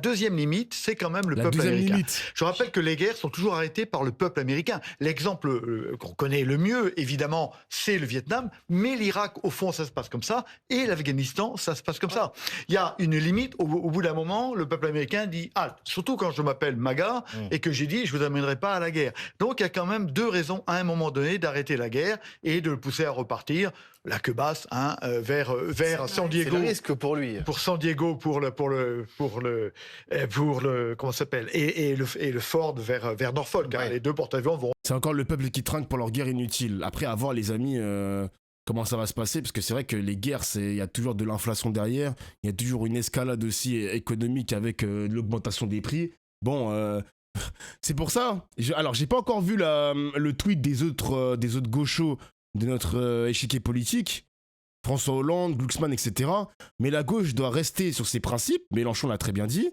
deuxième limite, c'est quand même le La peuple deuxième américain. limite. Je rappelle que les guerres sont toujours arrêtées par le peuple américain. L'exemple qu'on connaît le mieux, évidemment, c'est le Vietnam, mais l'Irak, au fond, ça se passe comme ça, et l'Afghanistan, ça se passe comme ça. Il y a une limite, au bout d'un moment, le peuple américain dit « halte », surtout quand je m'appelle MAGA, et que j'ai dit « je vous amènerai pas à la guerre ». Donc il y a quand même deux raisons, à un moment donné, d'arrêter la guerre et de le pousser à repartir, la queue basse, vers San Diego. C'est le risque pour lui. Pour San Diego, pour le comment ça s'appelle, et le Ford vers Norfolk. Hein, les deux porte-avions vont. C'est encore le peuple qui trinque pour leur guerre inutile. Après, à voir, les amis, comment ça va se passer, parce que c'est vrai que les guerres, il y a toujours de l'inflation derrière, il y a toujours une escalade aussi économique avec l'augmentation des prix. Bon, c'est pour ça. Alors, j'ai pas encore vu le tweet des autres gauchos de notre échiquier politique, François Hollande, Glucksmann, etc. Mais la gauche doit rester sur ses principes, Mélenchon l'a très bien dit,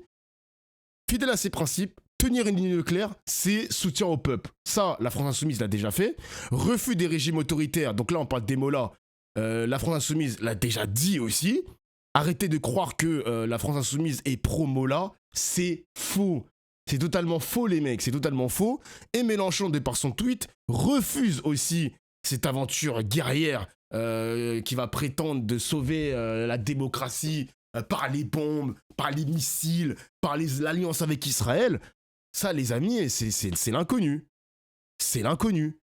fidèle à ses principes, tenir une ligne claire, c'est soutien au peuple. Ça, la France Insoumise l'a déjà fait. Refus des régimes autoritaires, donc là on parle des mots là, la France Insoumise l'a déjà dit aussi. Arrêtez de croire que la France Insoumise est pro-Mola, c'est faux. C'est totalement faux les mecs, c'est totalement faux. Et Mélenchon, de par son tweet, refuse aussi cette aventure guerrière qui va prétendre de sauver la démocratie par les bombes, par les missiles, par l'alliance avec Israël. Ça, les amis, c'est l'inconnu. C'est l'inconnu.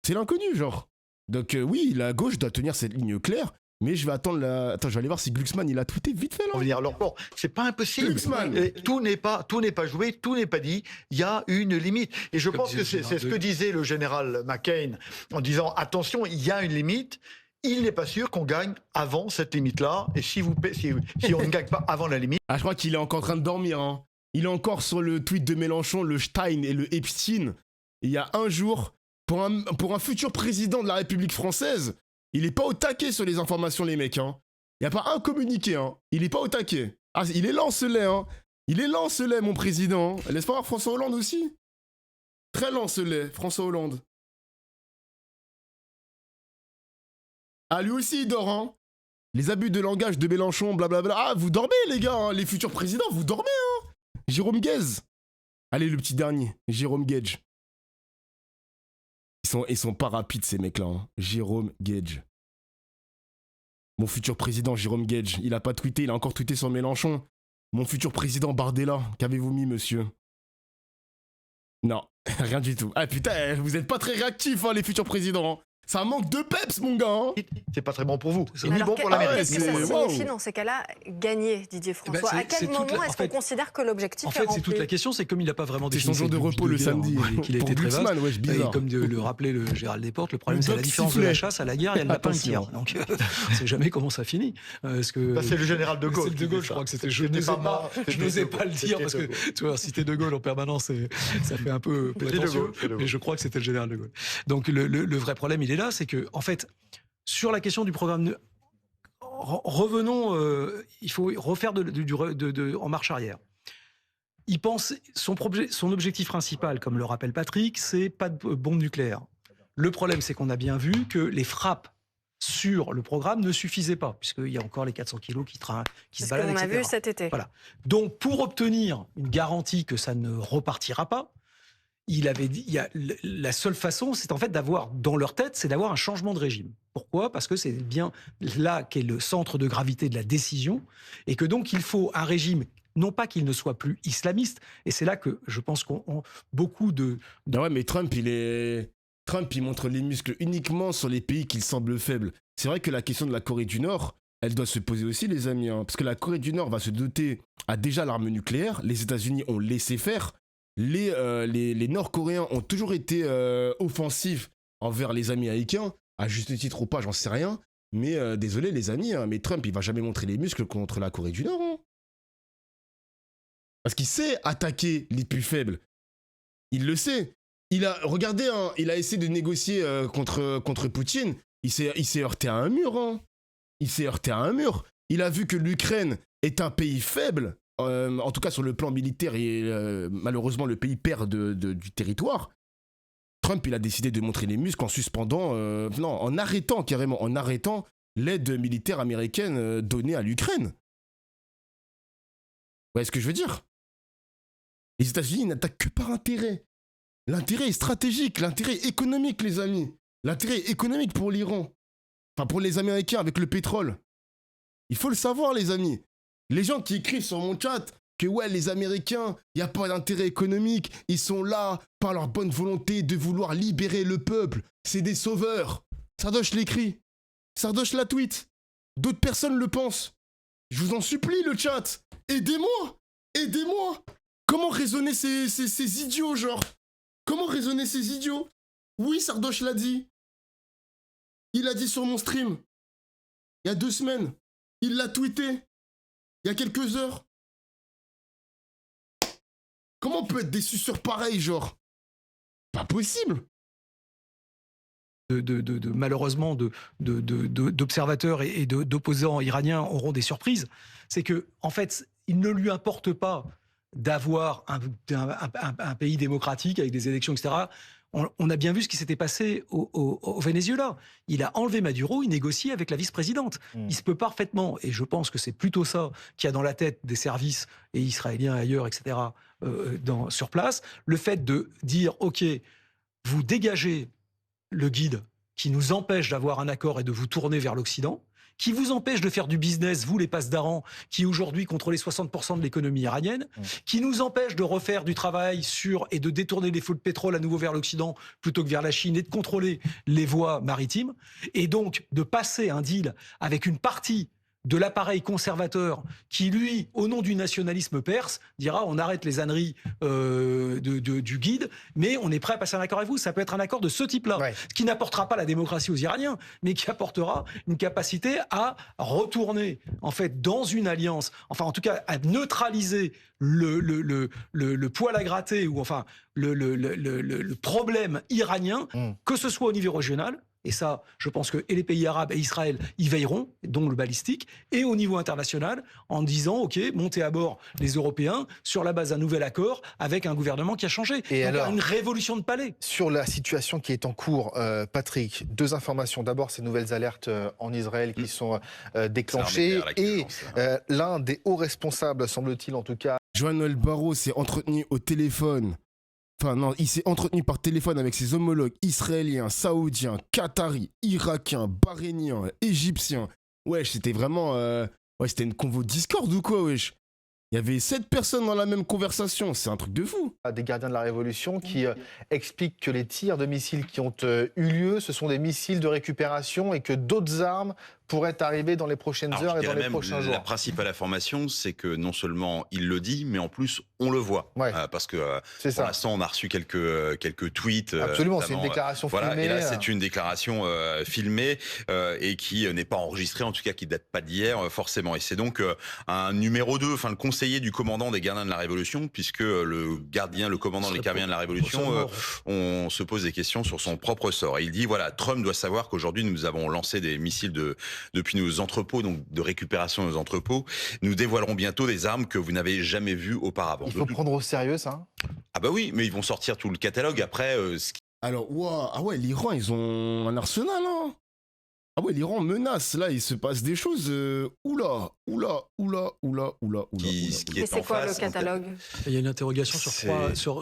C'est l'inconnu, genre. Donc oui, la gauche doit tenir cette ligne claire, mais je vais attendre Attends, je vais aller voir si Glucksmann, il a tweeté vite fait, là. Alors bon, c'est pas impossible. Glucksmann. Tout n'est pas joué, tout n'est pas dit. Il y a une limite. Et je pense que c'est ce que disait le général McCain en disant « Attention, il y a une limite ». Il n'est pas sûr qu'on gagne avant cette limite-là. Et si on ne gagne pas avant la limite... Ah, je crois qu'il est encore en train de dormir, hein. Il est encore sur le tweet de Mélenchon, le Stein et le Epstein. Il y a un jour, pour un futur président de la République française, il n'est pas au taquet sur les informations, les mecs, hein. Il n'y a pas un communiqué, hein. Il n'est pas au taquet. Ah, il est lance-lait, hein. Il est lance-lait, mon président. Laisse pas voir François Hollande aussi. Très lance-lait, François Hollande. Ah, lui aussi, il dort, hein. Les abus de langage de Mélenchon, blablabla. Ah, vous dormez, les gars, hein. Les futurs présidents, vous dormez, hein. Jérôme Guez. Allez, le petit dernier, Jérôme Gage. Ils sont pas rapides, ces mecs-là, hein. Jérôme Gage. Mon futur président, Jérôme Gage. Il a pas tweeté, il a encore tweeté sur Mélenchon. Mon futur président, Bardella. Qu'avez-vous mis, monsieur? Non, rien du tout. Ah putain, vous êtes pas très réactifs, hein, les futurs présidents, hein. Ça manque de peps, mon gars, hein. C'est pas très bon pour vous. C'est ni Alors, bon pour l'Amérique. qu'est-ce que ça signifie dans ces cas-là, gagner, Didier François? À quel moment est-ce qu'on considère que l'objectif est rempli? C'est toute la question, c'est comme il n'a pas vraiment C'est son défini jour de repos le samedi. qu'il a Pour été très Glucksmann, vaste. ouais, bizarre. Et comme le rappelait le Gérald Desportes, le problème c'est la différence de la chasse à la guerre et elle n'a pas le tir. Donc on ne sait jamais comment ça finit. C'est le général de Gaulle. C'est de Gaulle, je crois que c'était. Je n'osais pas le dire parce que tu vois, citer de Gaulle en permanence, ça fait un peu prétentieux. Mais je crois que c'était le général de Gaulle. Donc le vrai problème, il est là, c'est que en fait, sur la question du programme, revenons, il faut refaire en marche arrière. Il pense, son objectif principal, comme le rappelle Patrick, c'est pas de bombe nucléaire. Le problème, c'est qu'on a bien vu que les frappes sur le programme ne suffisaient pas, puisqu'il y a encore les 400 kilos qui se baladent, C'est ce qu'on a vu cet été. Voilà. Donc, pour obtenir une garantie que ça ne repartira pas, il avait dit, la seule façon, c'est en fait d'avoir, dans leur tête, c'est d'avoir un changement de régime. Pourquoi? Parce que c'est bien là qu'est le centre de gravité de la décision, et que donc il faut un régime, non pas qu'il ne soit plus islamiste, et c'est là que je pense qu'on beaucoup de... Ah ouais, mais Trump, il montre les muscles uniquement sur les pays qu'il semble faibles. C'est vrai que la question de la Corée du Nord, elle doit se poser aussi, les amis, hein, parce que la Corée du Nord va se doter, a déjà l'arme nucléaire, les États-Unis ont laissé faire. Les Nord-Coréens ont toujours été offensifs envers les Américains, à juste titre ou pas, j'en sais rien. Mais désolé les amis, hein, mais Trump, il va jamais montrer les muscles contre la Corée du Nord. Hein. Parce qu'il sait attaquer les plus faibles. Il le sait. Regardez, hein, il a essayé de négocier contre Poutine. Il s'est heurté à un mur. Hein. Il s'est heurté à un mur. Il a vu que l'Ukraine est un pays faible. En tout cas sur le plan militaire, et malheureusement le pays perd du territoire. Trump, il a décidé de montrer les muscles en suspendant, en arrêtant l'aide militaire américaine donnée à l'Ukraine. voyez ce que je veux dire? Les États-Unis n'attaquent que par intérêt. L'intérêt est stratégique, l'intérêt est économique, les amis. L'intérêt est économique pour l'Iran. Enfin, pour les Américains avec le pétrole. Il faut le savoir, les amis. Les gens qui écrivent sur mon chat que ouais, les Américains, il n'y a pas d'intérêt économique, ils sont là par leur bonne volonté de vouloir libérer le peuple. C'est des sauveurs. Sardoche l'écrit. Sardoche la tweet. D'autres personnes le pensent. Je vous en supplie, le chat. Aidez-moi. Aidez-moi. Comment raisonner ces idiots, genre? Comment raisonner ces idiots? Oui, Sardoche l'a dit. Il l'a dit sur mon stream. Il y a 2 semaines. Il l'a tweeté. Il y a quelques heures. Comment on peut être déçu sur pareil, genre? Pas possible. Malheureusement, d'observateurs et d'opposants iraniens auront des surprises. C'est que, en fait, il ne lui importe pas d'avoir un pays démocratique avec des élections, etc. On a bien vu ce qui s'était passé au Venezuela. Il a enlevé Maduro, il négocie avec la vice-présidente. Il se peut parfaitement, et je pense que c'est plutôt ça qu'il y a dans la tête des services et israéliens ailleurs, etc., sur place, le fait de dire, OK, vous dégagez le guide qui nous empêche d'avoir un accord et de vous tourner vers l'Occident, qui vous empêche de faire du business, vous les passedarans, qui aujourd'hui contrôlez 60% de l'économie iranienne, qui nous empêche de refaire du travail et de détourner les flux de pétrole à nouveau vers l'Occident plutôt que vers la Chine et de contrôler les voies maritimes, et donc de passer un deal avec une partie de l'appareil conservateur qui, lui, au nom du nationalisme perse, dira on arrête les âneries du guide, mais on est prêt à passer un accord avec vous. Ça peut être un accord de ce type-là, ce qui n'apportera pas la démocratie aux Iraniens, mais qui apportera une capacité à retourner, en fait, dans une alliance, enfin, en tout cas, à neutraliser le poil à gratter, ou enfin, le problème iranien, que ce soit au niveau régional. Et ça, je pense que et les pays arabes et Israël y veilleront, dont le balistique, et au niveau international, en disant, OK, montez à bord les Européens sur la base d'un nouvel accord avec un gouvernement qui a changé. Et donc, alors, une révolution de palais. Sur la situation qui est en cours, Patrick, 2 informations. D'abord, ces nouvelles alertes en Israël qui sont déclenchées. Et l'un des hauts responsables, semble-t-il en tout cas... Joël Barrot s'est entretenu au téléphone. Enfin non, il s'est entretenu par téléphone avec ses homologues israéliens, saoudiens, qataris, irakiens, bahreïniens, égyptiens. Wesh, c'était vraiment... Ouais, c'était une convo Discord ou quoi, wesh? Il y avait 7 personnes dans la même conversation, c'est un truc de fou. Des gardiens de la Révolution qui expliquent que les tirs de missiles qui ont eu lieu, ce sont des missiles de récupération et que d'autres armes pourraient arriver dans les prochaines heures et dans les prochains jours. La principale information, c'est que non seulement il le dit, mais en plus on le voit. Parce que pour l'instant, on a reçu quelques tweets. Absolument, c'est une déclaration filmée. Et là, c'est une déclaration filmée et qui n'est pas enregistrée, en tout cas qui ne date pas d'hier, forcément. Et c'est donc un numéro 2, enfin le conseiller du commandant des gardiens de la Révolution, puisque le commandant des gardiens de la Révolution, on se pose des questions sur son propre sort. Et il dit, voilà, Trump doit savoir qu'aujourd'hui, nous avons lancé des missiles depuis nos entrepôts, donc de récupération de nos entrepôts. Nous dévoilerons bientôt des armes que vous n'avez jamais vues auparavant. Il faut prendre au sérieux ça. Ah bah oui, mais ils vont sortir tout le catalogue après. Alors, ah ouais, l'Iran, ils ont un arsenal, hein. Ah ouais, l'Iran menace, là, il se passe des choses. Oula. Et c'est quoi le catalogue? Il y a une interrogation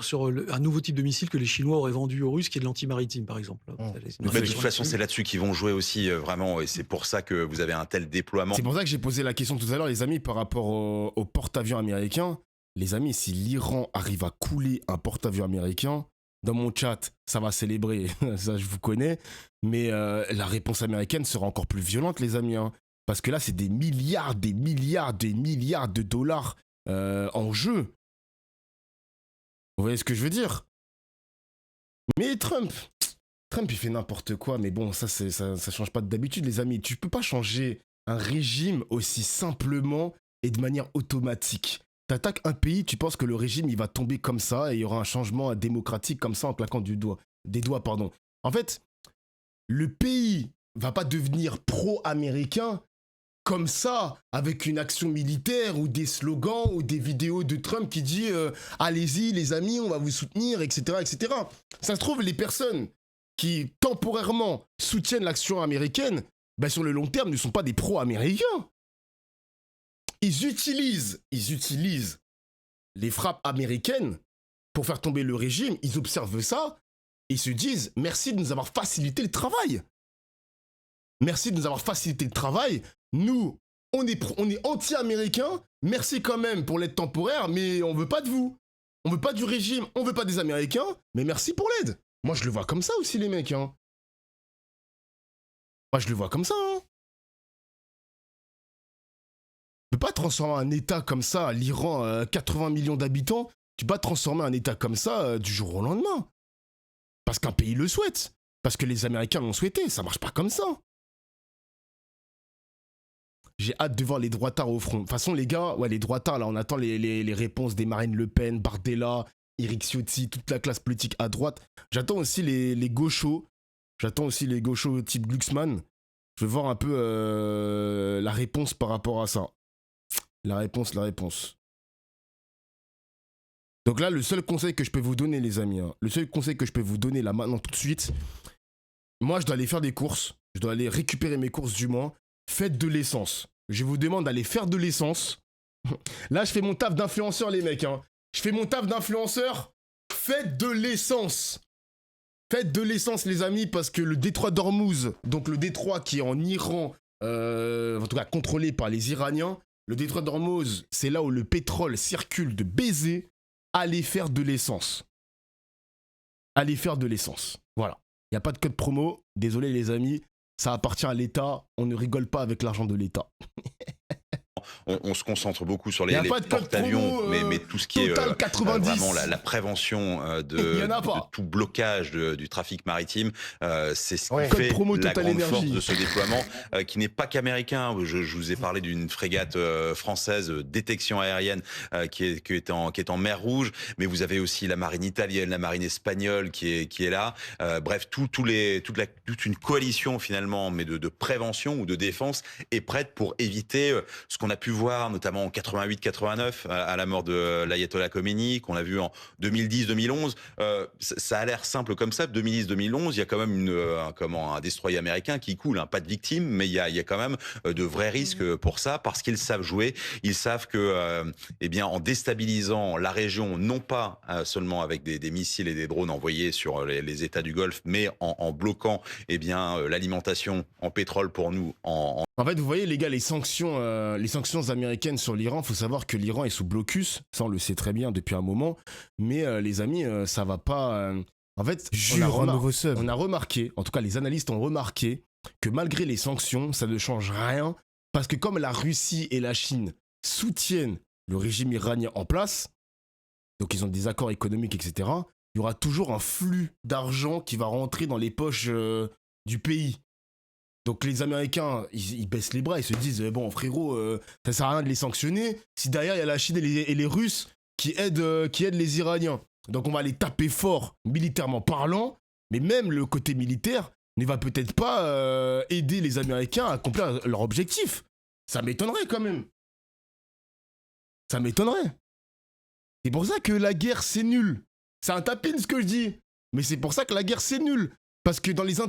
sur un nouveau type de missile que les Chinois auraient vendu aux Russes, qui est de l'antimaritime, par exemple. Mais de toute façon, c'est là-dessus qu'ils vont jouer aussi, vraiment, et c'est pour ça que vous avez un tel déploiement. C'est pour ça que j'ai posé la question tout à l'heure, les amis, par rapport au porte-avions américain. Les amis, si l'Iran arrive à couler un porte-avions américain, dans mon chat, ça va célébrer, ça je vous connais, mais la réponse américaine sera encore plus violente, les amis, hein, parce que là, c'est des milliards de dollars en jeu. Vous voyez ce que je veux dire? Mais Trump, il fait n'importe quoi, mais bon, ça change pas d'habitude, les amis. Tu peux pas changer un régime aussi simplement et de manière automatique. T'attaques un pays, tu penses que le régime il va tomber comme ça et il y aura un changement démocratique comme ça en claquant des doigts. En fait, le pays va pas devenir pro-américain comme ça avec une action militaire ou des slogans ou des vidéos de Trump qui dit allez-y les amis, on va vous soutenir, etc., etc. Ça se trouve, les personnes qui temporairement soutiennent l'action américaine, ben, sur le long terme ne sont pas des pro-américains. Ils utilisent les frappes américaines pour faire tomber le régime, ils observent ça et ils se disent merci de nous avoir facilité le travail. Merci de nous avoir facilité le travail. Nous, on est anti-américains. Merci quand même pour l'aide temporaire, mais on veut pas de vous. On veut pas du régime, on veut pas des Américains, mais merci pour l'aide. Moi, je le vois comme ça aussi, les mecs. Hein. Moi, je le vois comme ça. Hein. Tu peux pas transformer un État comme ça, l'Iran, 80 millions d'habitants, tu peux pas transformer un État comme ça du jour au lendemain. Parce qu'un pays le souhaite. Parce que les Américains l'ont souhaité. Ça marche pas comme ça. J'ai hâte de voir les droitards au front. De toute façon, les gars, ouais, les droitards, là, on attend les réponses des Marine Le Pen, Bardella, Éric Ciotti, toute la classe politique à droite. J'attends aussi les gauchos. J'attends aussi les gauchos type Glucksmann. Je veux voir un peu la réponse par rapport à ça. La réponse. Donc là, le seul conseil que je peux vous donner, les amis, hein, le seul conseil que je peux vous donner là maintenant tout de suite, moi, je dois aller faire des courses. Je dois aller récupérer mes courses du mois. Faites de l'essence. Je vous demande d'aller faire de l'essence. Là, je fais mon taf d'influenceur, les mecs. Hein. Je fais mon taf d'influenceur. Faites de l'essence. Faites de l'essence, les amis, parce que le détroit d'Ormuz, donc le détroit qui est en Iran, en tout cas contrôlé par les Iraniens, le détroit d'Ormuz, c'est là où le pétrole circule de baiser. Allez faire de l'essence. Allez faire de l'essence. Voilà. Il n'y a pas de code promo. Désolé, les amis. Ça appartient à l'État, on ne rigole pas avec l'argent de l'État. On se concentre beaucoup sur les porte-avions, mais tout ce qui est vraiment la prévention de tout blocage du trafic maritime, c'est ce qui fait la grande force de ce déploiement, qui n'est pas qu'américain. Je vous ai parlé d'une frégate française détection aérienne qui est en mer Rouge, mais vous avez aussi la marine italienne, la marine espagnole qui est là. Bref, toute une coalition finalement, mais de prévention ou de défense est prête pour éviter ce qu'on a pu voir notamment en 88-89 à la mort de l'ayatollah Khomeini, qu'on a vu en 2010-2011. Ça a l'air simple comme ça. 2010-2011, il y a quand même un destroyer américain qui coule, hein, pas de victimes, mais il y a quand même de vrais risques pour ça, parce qu'ils savent jouer. Ils savent que, en déstabilisant la région, non pas seulement avec des missiles et des drones envoyés sur les États du Golfe, mais en bloquant l'alimentation en pétrole pour nous. En fait, vous voyez, les gars, les sanctions américaines sur l'Iran, il faut savoir que l'Iran est sous blocus. Ça, on le sait très bien depuis un moment. Mais les amis, ça va pas... En fait, on a remarqué, en tout cas les analystes ont remarqué, que malgré les sanctions, ça ne change rien. Parce que comme la Russie et la Chine soutiennent le régime iranien en place, donc ils ont des accords économiques, etc., il y aura toujours un flux d'argent qui va rentrer dans les poches du pays. Donc les Américains, ils baissent les bras, ils se disent bon frérot, ça sert à rien de les sanctionner si derrière il y a la Chine et les Russes qui aident les Iraniens. Donc on va les taper fort militairement parlant, mais même le côté militaire ne va peut-être pas aider les Américains à accomplir leur objectif. Ça m'étonnerait quand même. Ça m'étonnerait. C'est pour ça que la guerre c'est nul. C'est un tapin ce que je dis, mais c'est pour ça que la guerre c'est nul. Parce que dans les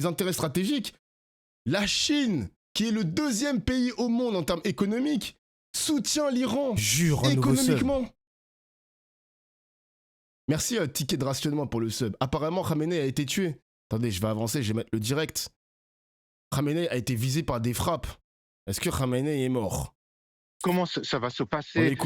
intérêts stratégiques, la Chine, qui est le deuxième pays au monde en termes économiques, soutient l'Iran économiquement. Merci Ticket de rationnement pour le sub. Apparemment, Khamenei a été tué. Attendez, je vais avancer, je vais mettre le direct. Khamenei a été visé par des frappes. Est-ce que Khamenei est mort ? Comment ça va se passer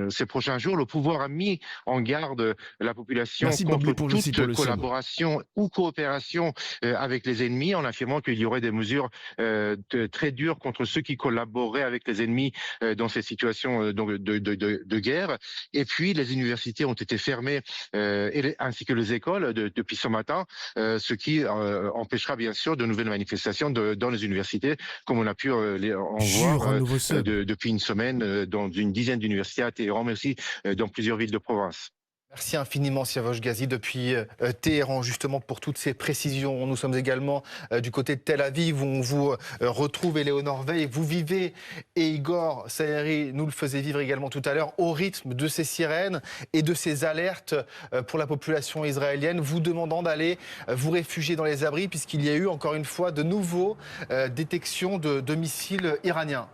ces prochains jours. Le pouvoir a mis en garde la population contre toute collaboration ou coopération avec les ennemis, en affirmant qu'il y aurait des mesures très dures contre ceux qui collaboreraient avec les ennemis dans ces situations de guerre. Et puis, les universités ont été fermées, ainsi que les écoles depuis ce matin, ce qui empêchera bien sûr de nouvelles manifestations dans les universités, comme on a pu en voir depuis une semaine dans une dizaine d'universités à Téhéran, mais aussi dans plusieurs villes de province. Merci infiniment, Siavash Ghazi, depuis Téhéran, justement, pour toutes ces précisions. Nous sommes également du côté de Tel Aviv, où on vous retrouve, Éléonore Veil. Vous vivez, et Igor Sayeri nous le faisait vivre également tout à l'heure, au rythme de ces sirènes et de ces alertes pour la population israélienne, vous demandant d'aller vous réfugier dans les abris, puisqu'il y a eu, encore une fois, de nouveaux détections de missiles iraniens.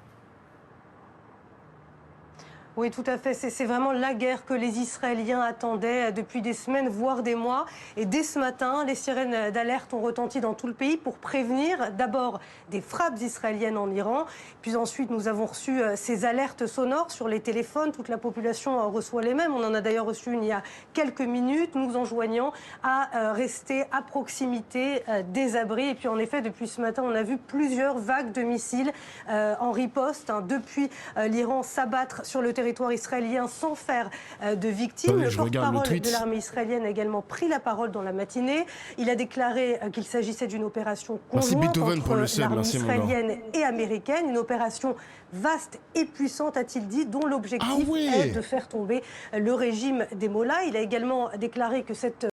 Oui, tout à fait. C'est vraiment la guerre que les Israéliens attendaient depuis des semaines, voire des mois. Et dès ce matin, les sirènes d'alerte ont retenti dans tout le pays pour prévenir d'abord des frappes israéliennes en Iran. Puis ensuite, nous avons reçu ces alertes sonores sur les téléphones. Toute la population reçoit les mêmes. On en a d'ailleurs reçu une il y a quelques minutes, nous enjoignant à rester à proximité des abris. Et puis en effet, depuis ce matin, on a vu plusieurs vagues de missiles en riposte depuis l'Iran s'abattre sur le territoire israélien sans faire de victimes. Le porte-parole de l'armée israélienne a également pris la parole dans la matinée. Il a déclaré qu'il s'agissait d'une opération conjointe entre l'armée israélienne et américaine, une opération vaste et puissante, a-t-il dit, dont l'objectif est de faire tomber le régime des Mollahs. Il a également déclaré que cette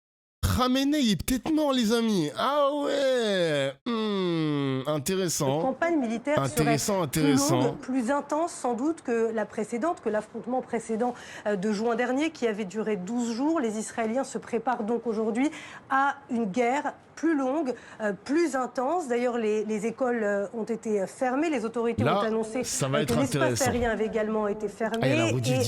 Khamenei est peut-être mort, les amis. Ah ouais. Intéressant. La campagne militaire serait plus longue, plus intense sans doute que la précédente, que l'affrontement précédent de juin dernier qui avait duré 12 jours. Les Israéliens se préparent donc aujourd'hui à une guerre plus longue, plus intense. D'ailleurs, les écoles ont été fermées. Les autorités ont annoncé que l'espace aérien avait également été fermé et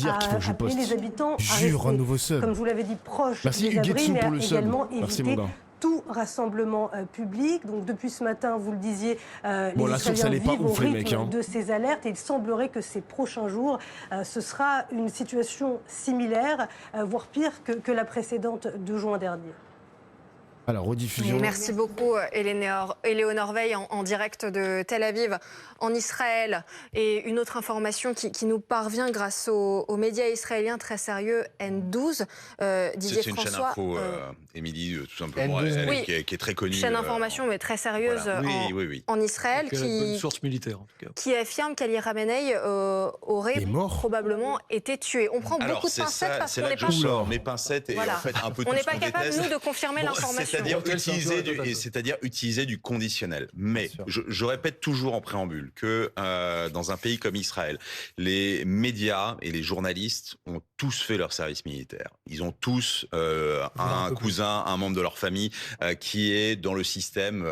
a appelé les habitants à rester, comme je vous l'avais dit, proches des abris, mais à également éviter tout rassemblement public. Donc depuis ce matin, vous le disiez, les Israéliens vivent au rythme de ces alertes et il semblerait que ces prochains jours, ce sera une situation similaire, voire pire que la précédente de juin dernier. Alors, rediffusion. Merci beaucoup, Éléonore Veil, en direct de Tel Aviv, en Israël. Et une autre information qui nous parvient grâce aux médias israéliens très sérieux, N12. Didier C'est une François, chaîne info, Émilie, tout simplement, qui est très connue. Chaîne d'information, mais très sérieuse en Israël. Une source militaire, en tout cas. Qui affirme qu'Ali Khamenei aurait probablement été tué. On prend beaucoup de pincettes parce qu'on n'est pas sûr. Mes pincettes et en fait un peu tout. On n'est pas capable, nous, de confirmer l'information. C'est-à-dire utiliser du conditionnel. Mais je répète toujours en préambule que dans un pays comme Israël, les médias et les journalistes ont tous fait leur service militaire. Ils ont tous un cousin, un membre de leur famille qui est dans le système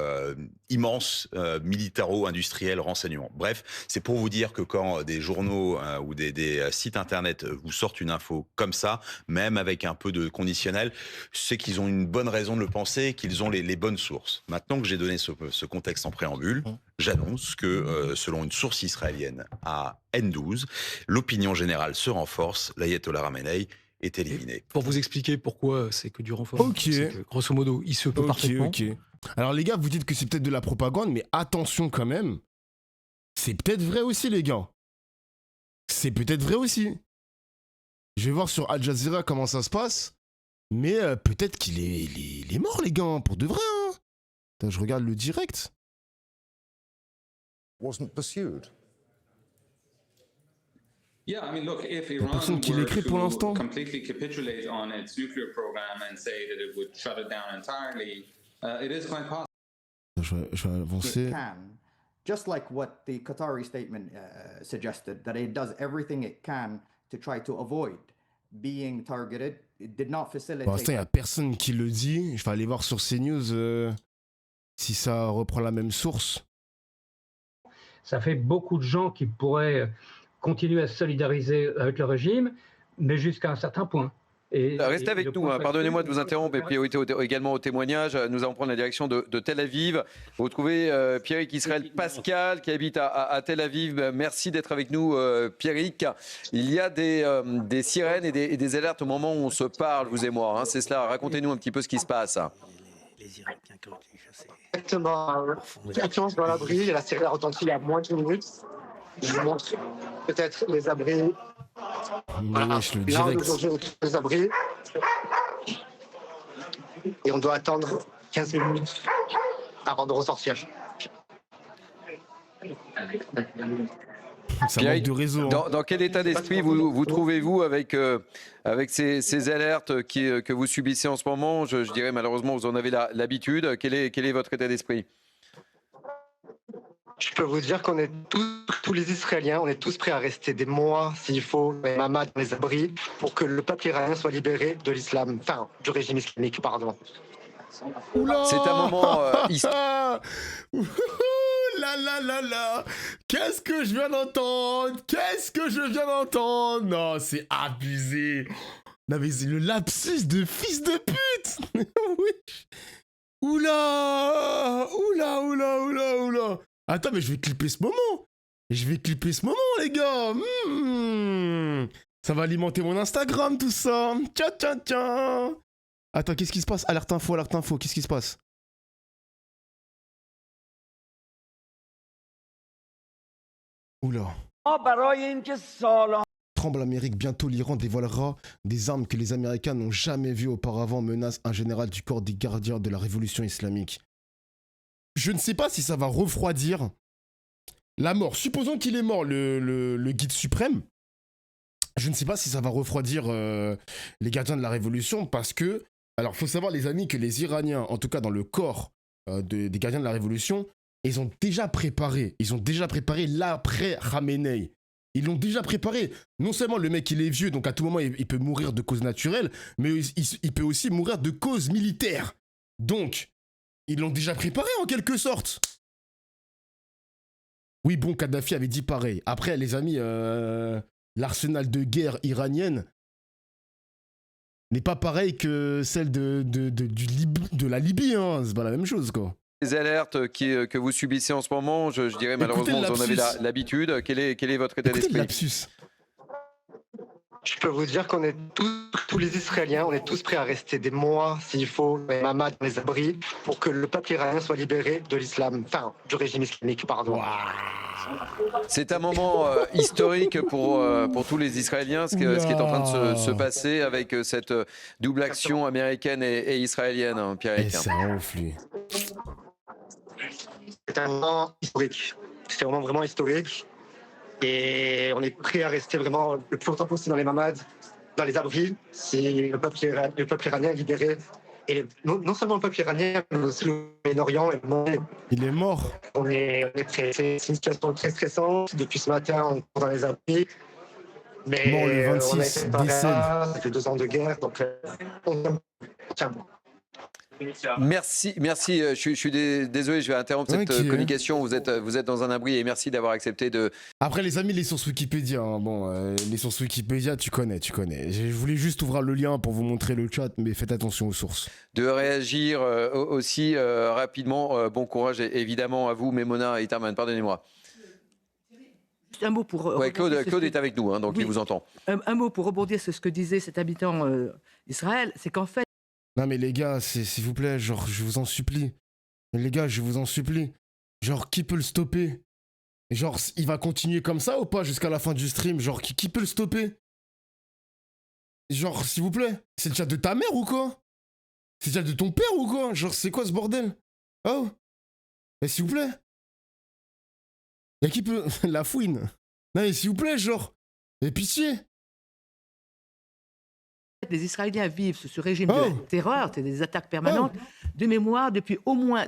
immense militaro-industriel renseignement. Bref, c'est pour vous dire que quand des journaux ou des sites internet vous sortent une info comme ça, même avec un peu de conditionnel, c'est qu'ils ont une bonne raison de le penser, qu'ils ont les bonnes sources. Maintenant que j'ai donné ce contexte en préambule, j'annonce que selon une source israélienne à N12, l'opinion générale se renforce, l'ayatollah Khamenei est éliminé. Pour vous expliquer pourquoi c'est que du renfort, c'est que, grosso modo, il se peut parfaitement. Alors les gars, vous dites que c'est peut-être de la propagande, mais attention quand même, c'est peut-être vrai aussi les gars. C'est peut-être vrai aussi. Je vais voir sur Al Jazeera comment ça se passe. Mais peut-être qu'il est mort, les gars, pour de vrai. Hein. Attends, je regarde le direct. Wasn't pursued. Yeah, I mean, look, if Iran were to completely capitulate on its nuclear program and say that it would shut it down entirely, it is quite possible. Je vais avancer. It can, just like what the Qatari statement suggested, that it does everything it can to try to avoid being targeted. It did not facilitate. Pour l'instant, il n'y a personne qui le dit. Je vais aller voir sur CNews si ça reprend la même source. Ça fait beaucoup de gens qui pourraient continuer à se solidariser avec le régime, mais jusqu'à un certain point. Restez avec nous, pardonnez-moi de vous interrompre, et priorité également au témoignage. Nous allons prendre la direction de Tel Aviv. Vous retrouvez Pierrick Israël Pascal qui habite à Tel Aviv. Merci d'être avec nous, Pierrick. Il y a des sirènes et des alertes au moment où on se parle, vous et moi. Hein, c'est cela, racontez-nous un petit peu ce qui se passe. Les Irakiens qui ont été chassés. Exactement. Quelqu'un dans l'abri, la sirène a retenti il y a moins de minutes. Je vous montre peut-être les abris. Voilà. Là, aujourd'hui, on trouve les abris. Et on doit attendre 15 minutes avant de ressortir. Pierrick, de réseau, hein. Dans quel état d'esprit vous trouvez-vous avec ces alertes que vous subissez en ce moment? Je dirais malheureusement vous en avez l'habitude. Quel est votre état d'esprit? Je peux vous dire qu'on est tous les Israéliens, on est tous prêts à rester des mois, s'il faut, les mamas dans les abris, pour que le peuple iranien soit libéré de l'islam, enfin, du régime islamique, pardon. Oula, c'est un moment là là là là. Qu'est-ce que je viens d'entendre? Non, c'est abusé. Non, mais c'est le lapsus de fils de pute. Oui. Oula. Attends, mais je vais clipper ce moment. Les gars. Ça va alimenter mon Instagram, tout ça. Tiens. Attends, qu'est-ce qui se passe? Alerte info, qu'est-ce qui se passe? Oula. Tremble l'Amérique, bientôt l'Iran dévoilera des armes que les Américains n'ont jamais vues auparavant, menace un général du corps des gardiens de la révolution islamique. Je ne sais pas si ça va refroidir la mort. Supposons qu'il est mort, le guide suprême. Je ne sais pas si ça va refroidir les gardiens de la révolution parce que, alors faut savoir les amis que les Iraniens, en tout cas dans le corps des gardiens de la révolution, ils ont déjà préparé l'après Khamenei. Ils l'ont déjà préparé. Non seulement le mec il est vieux, donc à tout moment il peut mourir de cause naturelle, mais il peut aussi mourir de cause militaire. Donc, ils l'ont déjà préparé en quelque sorte. Oui, bon, Kadhafi avait dit pareil. Après, les amis, l'arsenal de guerre iranienne n'est pas pareil que celle de la Libye. Hein. C'est pas la même chose, quoi. Les alertes que vous subissez en ce moment, je dirais malheureusement, vous en avez l'habitude. Quel est votre état d'esprit? Je peux vous dire qu'on est tous les Israéliens, on est tous prêts à rester des mois, s'il faut, Mamad dans les abris, pour que le peuple iranien soit libéré de l'islam, enfin, du régime islamique, pardon. C'est un moment historique pour tous les Israéliens, ce qui est en train de se passer avec cette double action américaine et israélienne, hein, Pierre-Éric. Ça enfle. C'est un moment historique. C'est un moment vraiment historique. Et on est prêt à rester vraiment le plus longtemps possible dans les mamades, dans les abris, si le peuple iranien est libéré. Et non seulement le peuple iranien, mais aussi le Moyen-Orient et le monde. Il est mort. On est prêt. C'est une situation très stressante. Depuis ce matin, on est dans les abris. Mais mort le 26 décembre. Ça fait 2 ans de guerre, donc on tient bon. Merci. Je suis désolé, je vais interrompre cette communication. Vous êtes dans un abri et merci d'avoir accepté de. Après, les amis, les sources Wikipédia. Hein. Bon, les sources Wikipédia, tu connais. Je voulais juste ouvrir le lien pour vous montrer le chat, mais faites attention aux sources. De réagir aussi rapidement. Bon courage, évidemment, à vous, Memona et Iterman. Pardonnez-moi. Un mot pour. Claude est avec nous, hein, donc il vous entend. Un mot pour rebondir sur ce que disait cet habitant d'Israël, c'est qu'en fait. Non mais les gars, s'il vous plaît, genre, je vous en supplie. Les gars, je vous en supplie. Genre, qui peut le stopper? Genre, il va continuer comme ça ou pas jusqu'à la fin du stream? Genre, qui peut le stopper? Genre, s'il vous plaît. C'est le chat de ta mère ou quoi? C'est le chat de ton père ou quoi? Genre, c'est quoi ce bordel? Oh? Mais s'il vous plaît. Y'a qui peut... La fouine. Non mais s'il vous plaît, genre. Mais pitié. Les Israéliens vivent sous ce régime de terreur, c'est des attaques permanentes, de mémoire depuis au moins,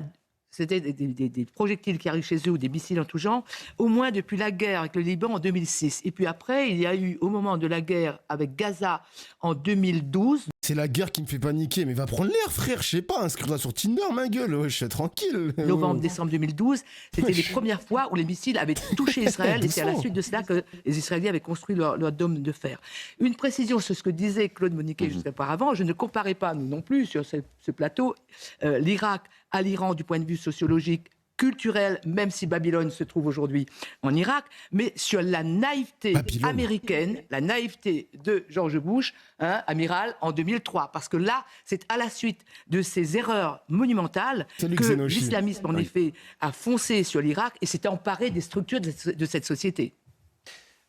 c'était des projectiles qui arrivent chez eux ou des missiles en tout genre, au moins depuis la guerre avec le Liban en 2006. Et puis après, il y a eu au moment de la guerre avec Gaza en 2012. C'est la guerre qui me fait paniquer, mais va prendre l'air, frère, je sais pas, inscris-toi sur Tinder, ma gueule, ouais, je suis tranquille. Novembre-décembre 2012, c'était les premières fois où les missiles avaient touché Israël, et c'est à la suite de cela que les Israéliens avaient construit leur dôme de fer. Une précision sur ce que disait Claude Moniquet juste auparavant, je ne comparais pas, nous non plus, sur ce plateau, l'Irak à l'Iran du point de vue sociologique, culturel, même si Babylone se trouve aujourd'hui en Irak, mais sur la naïveté américaine, la naïveté de George Bush, amiral, en 2003. Parce que là, c'est à la suite de ces erreurs monumentales que l'islamisme, en effet, a foncé sur l'Irak et s'est emparé des structures de cette société.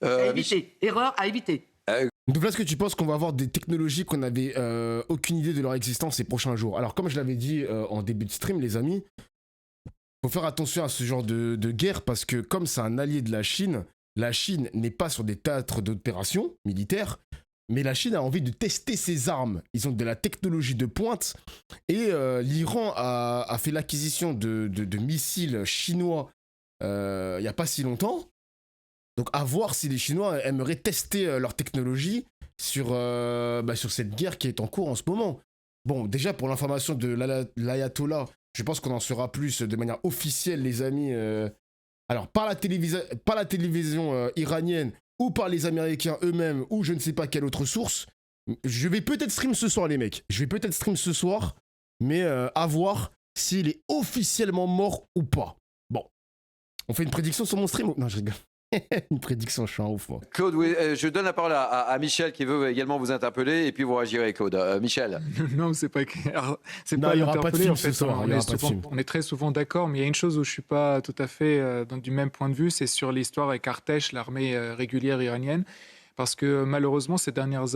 À éviter. Erreur à éviter. Donc là, est-ce que tu penses qu'on va avoir des technologies qu'on n'avait aucune idée de leur existence ces prochains jours? Alors, comme je l'avais dit en début de stream, les amis, faut faire attention à ce genre de guerre parce que comme c'est un allié de la Chine n'est pas sur des théâtres d'opération militaires, mais la Chine a envie de tester ses armes. Ils ont de la technologie de pointe et l'Iran a fait l'acquisition de missiles chinois il n'y a pas si longtemps. Donc à voir si les Chinois aimeraient tester leur technologie sur cette guerre qui est en cours en ce moment. Bon, déjà pour l'information de l'ayatollah, je pense qu'on en saura plus de manière officielle, les amis, Alors, par la télévision iranienne ou par les Américains eux-mêmes ou je ne sais pas quelle autre source, je vais peut-être stream ce soir, les mecs. Je vais peut-être stream ce soir, mais à voir s'il est officiellement mort ou pas. Bon. On fait une prédiction sur mon stream? Non, je rigole. Une prédiction, je suis un ouf, moi. Claude, je donne la parole à Michel qui veut également vous interpeller et puis vous réagirez, Claude. Michel. Non, c'est pas clair. C'est pas il n'y aura pas de film en fait, ce soir. On est très souvent d'accord, mais il y a une chose où je suis pas tout à fait du même point de vue, c'est sur l'histoire avec Artesh, l'armée régulière iranienne, parce que malheureusement ces dernières années,